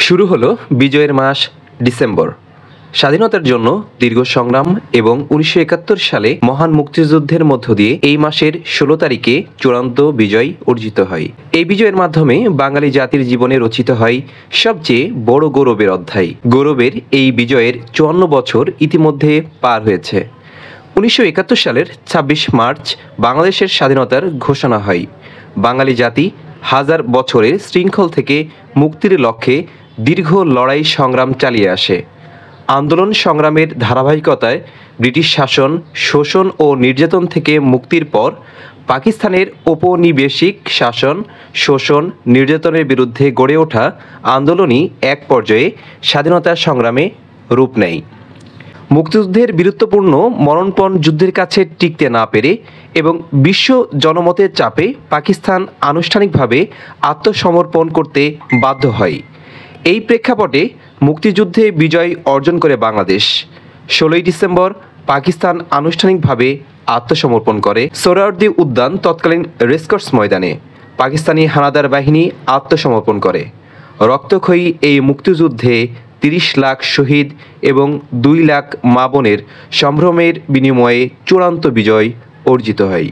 শুরু হলো বিজয়ের মাস ডিসেম্বর। স্বাধীনতার জন্য দীর্ঘ সংগ্রাম এবং ১৯৭১ সালে মহান মুক্তিযুদ্ধের মধ্য দিয়ে এই মাসের ১৬ তারিখে চূড়ান্ত বিজয় অর্জিত হয়। এই বিজয়ের মাধ্যমে বাঙালি জাতির জীবনে রচিত হয় সবচেয়ে বড় গৌরবের অধ্যায়। গৌরবের এই বিজয়ের ৫৪ বছর ইতিমধ্যে পার হয়েছে। ১৯৭১ সালের ২৬ মার্চ বাংলাদেশের স্বাধীনতার ঘোষণা হয়। বাঙালি জাতি হাজার বছরের শৃঙ্খল থেকে মুক্তির লক্ষ্যে দীর্ঘ লড়াই সংগ্রাম চালিয়ে আসে। আন্দোলন সংগ্রামের ধারাবাহিকতায় ব্রিটিশ শাসন, শোষণ ও নির্যাতন থেকে মুক্তির পর পাকিস্তানের ঔপনিবেশিক শাসন, শোষণ, নির্যাতনের বিরুদ্ধে গড়ে ওঠা আন্দোলনই এক পর্যায়ে স্বাধীনতা সংগ্রামে রূপ নেয়। মুক্তিযুদ্ধের বীরত্বপূর্ণ মরণপণ যুদ্ধের কাছে টিকতে না পেরে এবং বিশ্ব জনমতের চাপে পাকিস্তান আনুষ্ঠানিকভাবে আত্মসমর্পণ করতে বাধ্য হয়। এই প্রেক্ষাপটে মুক্তিযুদ্ধে বিজয় অর্জন করে বাংলাদেশ। ১৬ই ডিসেম্বর পাকিস্তান আনুষ্ঠানিকভাবে আত্মসমর্পণ করে সোহরাওয়ার্দী উদ্যান তৎকালীন রেসকোর্স ময়দানে। পাকিস্তানি হানাদার বাহিনী আত্মসমর্পণ করে। রক্তক্ষয়ী এই মুক্তিযুদ্ধে ৩০ লাখ শহীদ এবং ২ লাখ মা বোনের সম্ভ্রমের বিনিময়ে চূড়ান্ত বিজয় অর্জিত হয়।